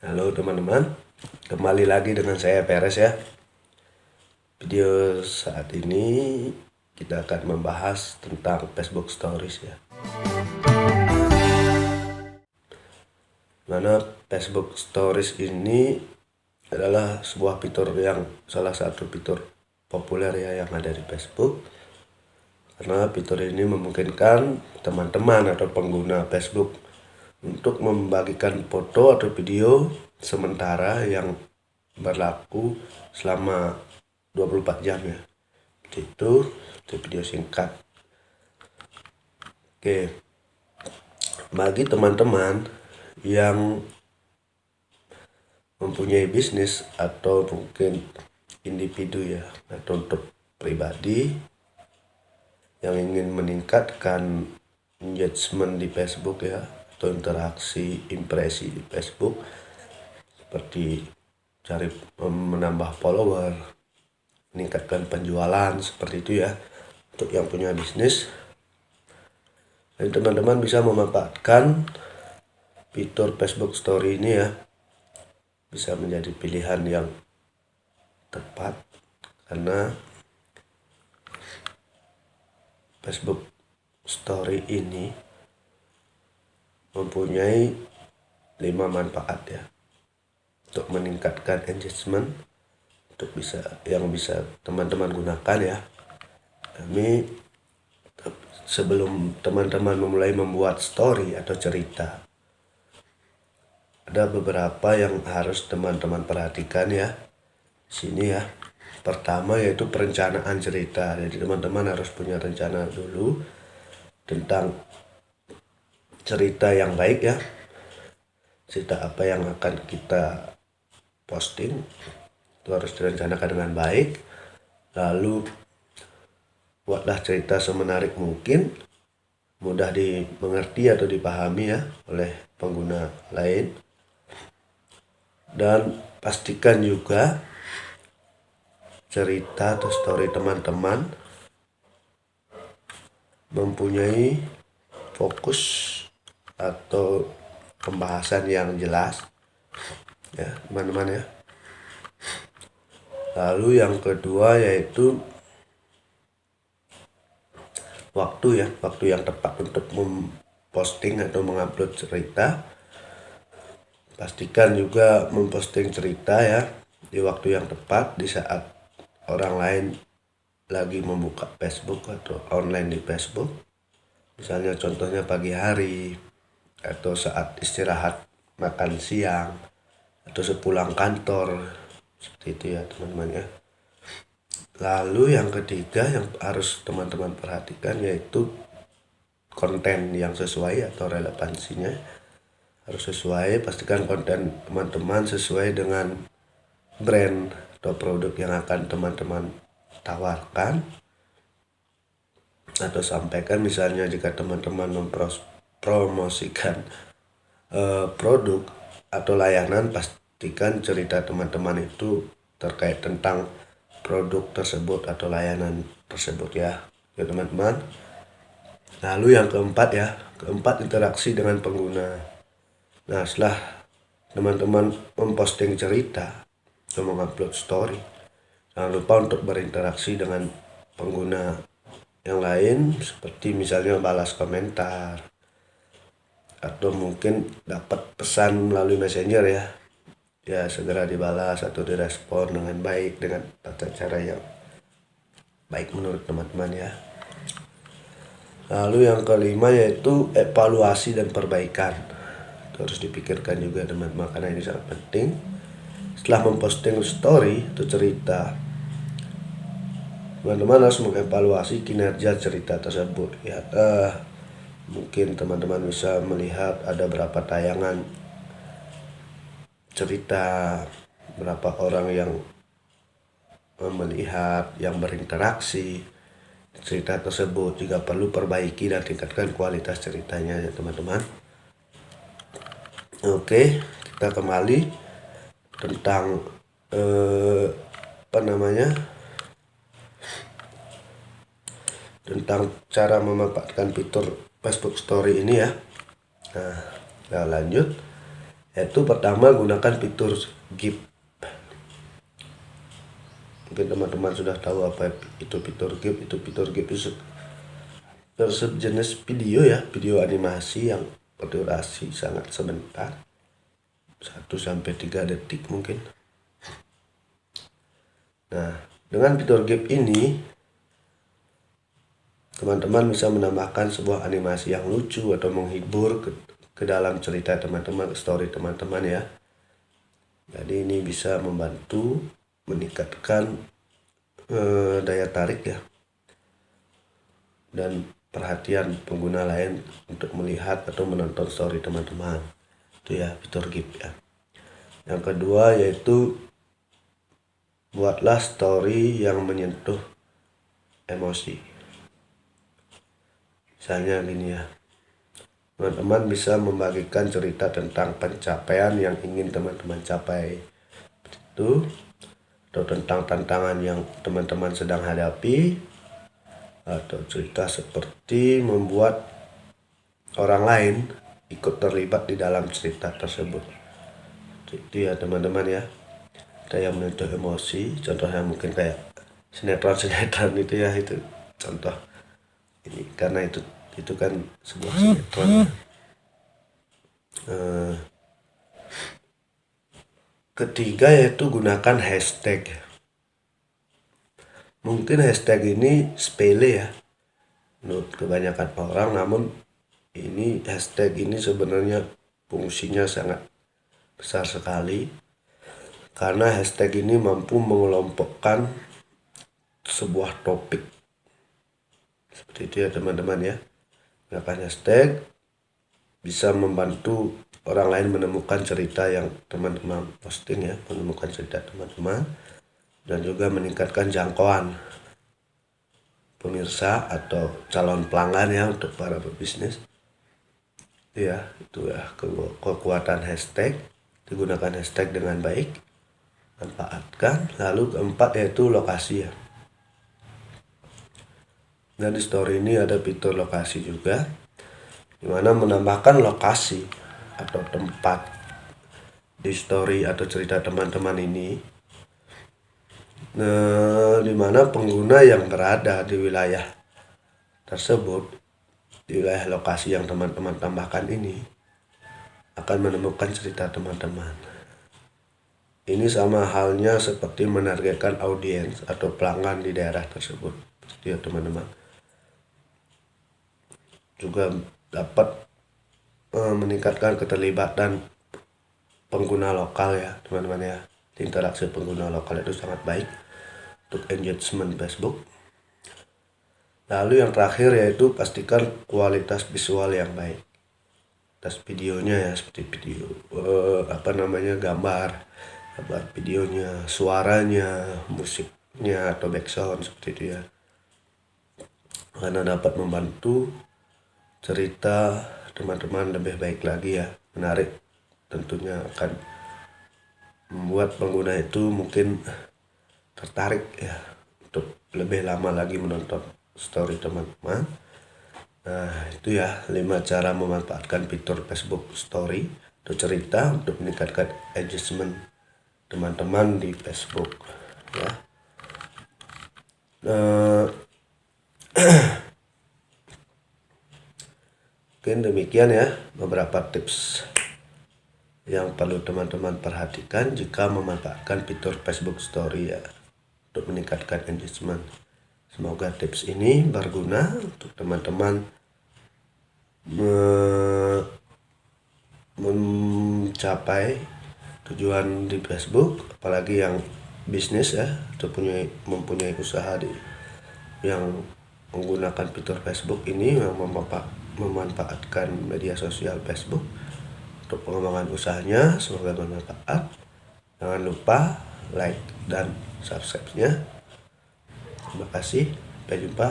Halo teman-teman, kembali lagi dengan saya Peres ya. Video saat ini kita akan membahas tentang Facebook Stories ya. Mana Facebook Stories ini adalah sebuah fitur yang salah satu fitur populer ya yang ada di Facebook. Karena fitur ini memungkinkan teman-teman atau pengguna Facebook untuk membagikan foto atau video sementara yang berlaku selama 24 jam ya. Itu video singkat. Oke. Bagi teman-teman yang mempunyai bisnis atau mungkin individu ya, atau untuk pribadi yang ingin meningkatkan engagement di Facebook ya, atau interaksi impresi di Facebook, seperti cari menambah follower, meningkatkan penjualan, seperti itu ya, untuk yang punya bisnis. Dan teman-teman bisa memanfaatkan fitur Facebook Story ini ya, bisa menjadi pilihan yang tepat karena Facebook Story ini mempunyai 5 manfaat ya untuk meningkatkan engagement, untuk bisa teman-teman gunakan ya. Sebelum teman-teman memulai membuat story atau cerita, ada beberapa yang harus teman-teman perhatikan ya di sini ya. Pertama yaitu perencanaan cerita. Jadi teman-teman harus punya rencana dulu tentang cerita yang baik ya. Cerita apa yang akan kita posting itu harus direncanakan dengan baik. Lalu buatlah cerita semenarik mungkin, mudah dimengerti atau dipahami ya oleh pengguna lain. Dan pastikan juga cerita atau story teman-teman mempunyai fokus atau pembahasan yang jelas ya teman-teman ya. Lalu yang kedua yaitu waktu yang tepat untuk memposting atau mengupload cerita. Pastikan juga memposting cerita ya di waktu yang tepat, di saat orang lain lagi membuka Facebook atau online di Facebook. Misalnya contohnya pagi hari, atau saat istirahat makan siang, atau sepulang kantor, seperti itu ya teman-teman ya. Lalu yang ketiga yang harus teman-teman perhatikan yaitu konten yang sesuai atau relevansinya harus sesuai. Pastikan konten teman-teman sesuai dengan brand atau produk yang akan teman-teman tawarkan atau sampaikan. Misalnya jika teman-teman mempromosikan produk atau layanan, pastikan cerita teman-teman itu terkait tentang produk tersebut atau layanan tersebut ya teman-teman. Lalu yang keempat interaksi dengan pengguna. Nah, setelah teman-teman memposting cerita atau mengupload story, jangan lupa untuk berinteraksi dengan pengguna yang lain, seperti misalnya balas komentar atau mungkin dapat pesan melalui messenger ya segera dibalas atau direspon dengan baik, dengan tata cara yang baik menurut teman-teman ya. Lalu yang kelima yaitu evaluasi dan perbaikan. Itu harus dipikirkan juga teman-teman karena ini sangat penting. Setelah memposting story atau cerita, teman-teman harus mengevaluasi kinerja cerita tersebut ya. Mungkin teman-teman bisa melihat ada berapa tayangan cerita, berapa orang yang melihat, yang berinteraksi cerita tersebut. Jika perlu perbaiki dan tingkatkan kualitas ceritanya ya teman-teman. Oke, kita kembali tentang tentang cara memanfaatkan fitur Facebook Story ini ya. Nah, kita lanjut Yaitu pertama, gunakan fitur GIF. Mungkin teman-teman sudah tahu apa itu fitur GIF. Itu fitur GIF itu jenis video ya, video animasi yang berdurasi sangat sebentar, 1-3 detik mungkin. Nah, dengan fitur GIF ini teman-teman bisa menambahkan sebuah animasi yang lucu atau menghibur ke dalam cerita teman-teman, story teman-teman ya. Jadi ini bisa membantu meningkatkan daya tarik ya, dan perhatian pengguna lain untuk melihat atau menonton story teman-teman. Itu ya fitur GIF ya. Yang kedua yaitu buatlah story yang menyentuh emosi. Misalnya gini ya, teman-teman bisa membagikan cerita tentang pencapaian yang ingin teman-teman capai itu, atau tentang tantangan yang teman-teman sedang hadapi, atau cerita seperti membuat orang lain ikut terlibat di dalam cerita tersebut. Itu ya teman-teman ya, yang menyentuh emosi. Contohnya mungkin kayak sinetron itu ya, itu contoh ini karena itu kan sebuah sinetron. Ketiga yaitu gunakan hashtag. Mungkin hashtag ini sepele ya menurut kebanyakan orang, namun ini hashtag ini sebenarnya fungsinya sangat besar sekali, karena hashtag ini mampu mengelompokkan sebuah topik. Seperti itu ya teman-teman ya. Gunakan hashtag bisa membantu orang lain menemukan cerita yang teman-teman posting ya, menemukan cerita teman-teman, dan juga meningkatkan jangkauan pemirsa atau calon pelanggan ya untuk para pebisnis. Itu ya kekuatan hashtag. Digunakan hashtag dengan baik, manfaatkan. Lalu keempat yaitu lokasi ya. Dan di story ini ada fitur lokasi juga, dimana menambahkan lokasi atau tempat di story atau cerita teman-teman ini, dimana pengguna yang berada di wilayah tersebut, di wilayah lokasi yang teman-teman tambahkan ini, akan menemukan cerita teman-teman. Ini sama halnya seperti menargetkan audiens atau pelanggan di daerah tersebut. Jadi ya teman-teman, juga dapat meningkatkan keterlibatan pengguna lokal ya teman-teman ya. Interaksi pengguna lokal itu sangat baik untuk engagement Facebook. Lalu yang terakhir yaitu pastikan kualitas visual yang baik. Kualitas videonya ya, seperti video gambar videonya, suaranya, musiknya atau background seperti itu ya. Karena dapat membantu cerita teman-teman lebih baik lagi ya, menarik, tentunya akan membuat pengguna itu mungkin tertarik ya untuk lebih lama lagi menonton story teman-teman. Nah itu ya 5 cara memanfaatkan fitur Facebook Story atau cerita untuk meningkatkan engagement teman-teman di Facebook ya. Mungkin demikian ya beberapa tips yang perlu teman-teman perhatikan jika memanfaatkan fitur Facebook Story ya, untuk meningkatkan engagement. Semoga tips ini berguna untuk teman-teman mencapai tujuan di Facebook, apalagi yang bisnis ya, atau mempunyai usaha yang menggunakan fitur Facebook ini, yang memanfaatkan media sosial Facebook untuk pengembangan usahanya. Semoga bermanfaat. Jangan lupa like dan subscribe-nya. Terima kasih. Sampai jumpa.